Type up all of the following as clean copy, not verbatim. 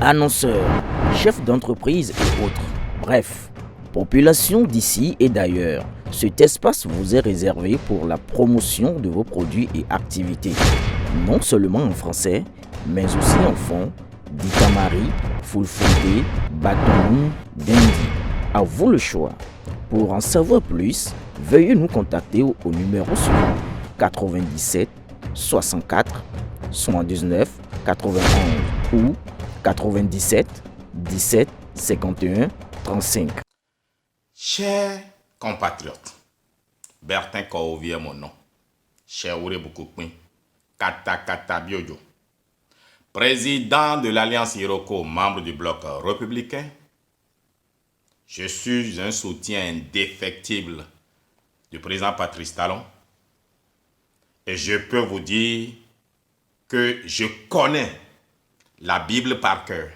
annonceurs, chefs d'entreprise et autres. Bref, population d'ici et d'ailleurs, cet espace vous est réservé pour la promotion de vos produits et activités. Non seulement en français, mais aussi en fond, Dikamari, Fulfulde, Batoum, Dendi. À vous le choix. Pour en savoir plus, veuillez nous contacter au numéro suivant 97 64 79 91 ou 97 17 51 35. Chers compatriotes, Bertin Kouovi est mon nom. Cher Oure Boukoukouin, Kata Kata Biojo, président de l'Alliance Iroko, membre du bloc républicain. Je suis un soutien indéfectible du président Patrice Talon et je peux vous dire que je connais la Bible par cœur.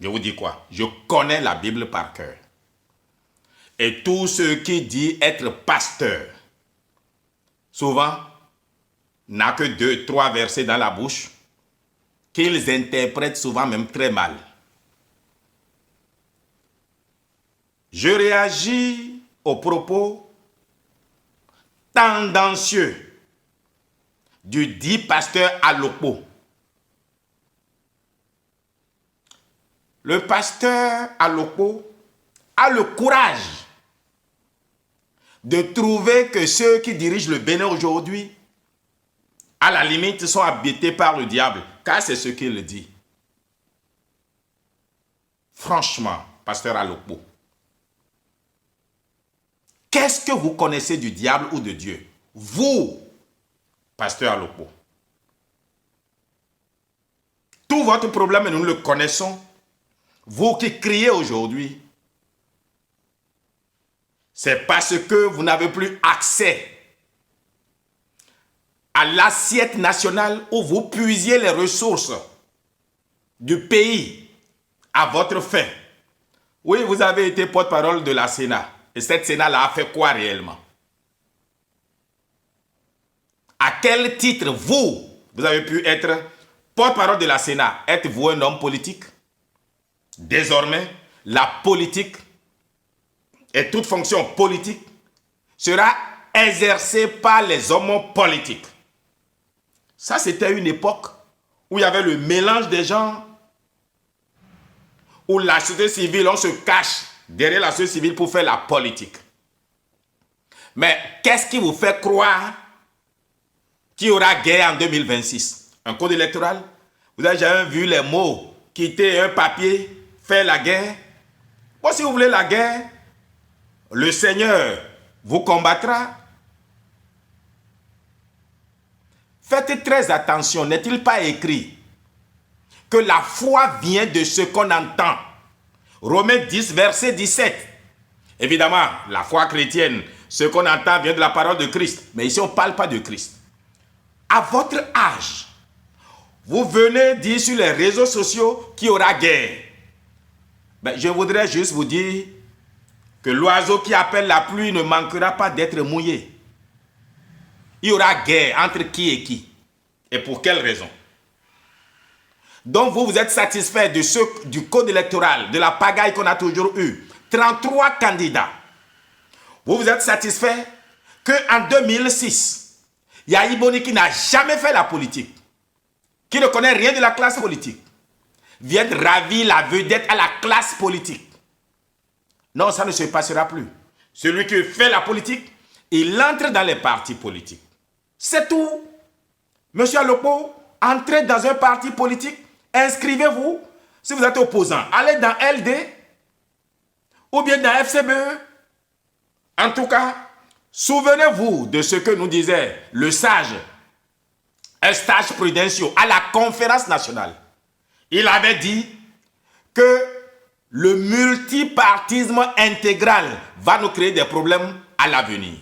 Je vous dis quoi? Je connais la Bible par cœur. Et tous ceux qui disent être pasteur, souvent, n'a que 2-3 versets dans la bouche, qu'ils interprètent souvent même très mal. Je réagis aux propos tendancieux du dit pasteur Alokpo. Le pasteur Alokpo a le courage de trouver que ceux qui dirigent le Bénin aujourd'hui, à la limite, sont habités par le diable, car c'est ce qu'il dit. Franchement, pasteur Alokpo, qu'est-ce que vous connaissez du diable ou de Dieu? Vous, pasteur Alokpo. Tout votre problème, nous le connaissons. Vous qui criez aujourd'hui, c'est parce que vous n'avez plus accès à l'assiette nationale où vous puisiez les ressources du pays à votre fin. Oui, vous avez été porte-parole de la Sénat. Et cette Sénat-là a fait quoi réellement? À quel titre vous avez pu être porte-parole de la Sénat? Êtes-vous un homme politique? Désormais, la politique et toute fonction politique sera exercée par les hommes politiques. Ça, c'était une époque où il y avait le mélange des genres, où la société civile, on se cache derrière la société civile pour faire la politique. Mais qu'est-ce qui vous fait croire qu'il y aura guerre en 2026? Un code électoral? Vous avez jamais vu les mots quitter un papier, faire la guerre? Bon, si vous voulez la guerre, le Seigneur vous combattra. Faites très attention, n'est-il pas écrit que la foi vient de ce qu'on entend? Romains 10, verset 17. Évidemment, la foi chrétienne, ce qu'on entend vient de la parole de Christ. Mais ici, on ne parle pas de Christ. À votre âge, vous venez dire sur les réseaux sociaux qu'il y aura guerre. Ben, je voudrais juste vous dire que l'oiseau qui appelle la pluie ne manquera pas d'être mouillé. Il y aura guerre entre qui et qui? Et pour quelle raison? Donc vous êtes satisfait du code électoral, de la pagaille qu'on a toujours eue. 33 candidats. Vous êtes satisfait qu'en 2006, Yahi Boni, qui n'a jamais fait la politique, qui ne connaît rien de la classe politique, vienne ravir la vedette à la classe politique. Non, ça ne se passera plus. Celui qui fait la politique, il entre dans les partis politiques. C'est tout. Monsieur Alokpo, entrez dans un parti politique, inscrivez-vous. Si vous êtes opposant, allez dans LD ou bien dans FCBE. En tout cas, souvenez-vous de ce que nous disait le sage Eustache Prudencio à la conférence nationale. Il avait dit que le multipartisme intégral va nous créer des problèmes à l'avenir.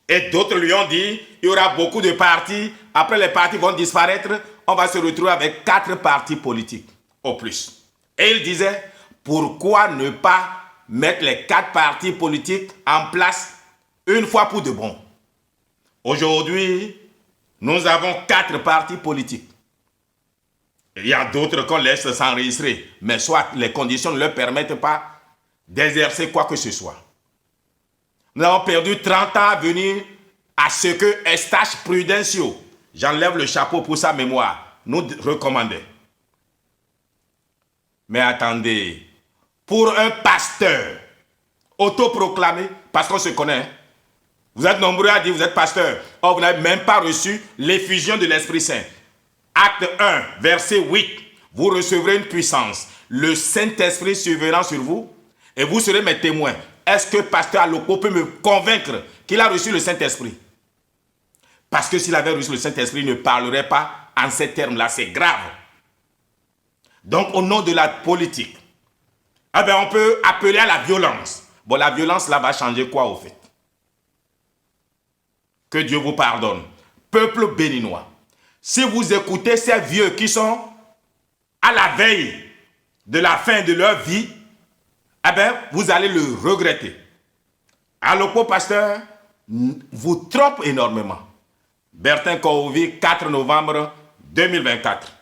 Et d'autres lui ont dit, il y aura beaucoup de partis, après les partis vont disparaître, on va se retrouver avec 4 partis politiques au plus. Et il disait, pourquoi ne pas mettre les 4 partis politiques en place une fois pour de bon? Aujourd'hui, nous avons 4 partis politiques. Il y a d'autres qu'on laisse s'enregistrer, mais soit les conditions ne leur permettent pas d'exercer quoi que ce soit. Nous avons perdu 30 ans à venir à ce que Eustache Prudencio, j'enlève le chapeau pour sa mémoire, nous recommandait. Mais attendez, pour un pasteur autoproclamé, parce qu'on se connaît, vous êtes nombreux à dire vous êtes pasteur, or vous n'avez même pas reçu l'effusion de l'Esprit Saint. Acte 1, verset 8, vous recevrez une puissance, le Saint-Esprit surviendra sur vous et vous serez mes témoins. Est-ce que pasteur Aloko peut me convaincre qu'il a reçu le Saint-Esprit? Parce que s'il avait reçu le Saint-Esprit, il ne parlerait pas en ces termes-là, c'est grave. Donc au nom de la politique, eh bien, on peut appeler à la violence. Bon, la violence là va changer quoi au fait? Que Dieu vous pardonne. Peuple béninois, si vous écoutez ces vieux qui sont à la veille de la fin de leur vie, eh bien, vous allez le regretter. Aloko pasteur vous trompe énormément. Bertin Kouovi, 4 novembre 2024.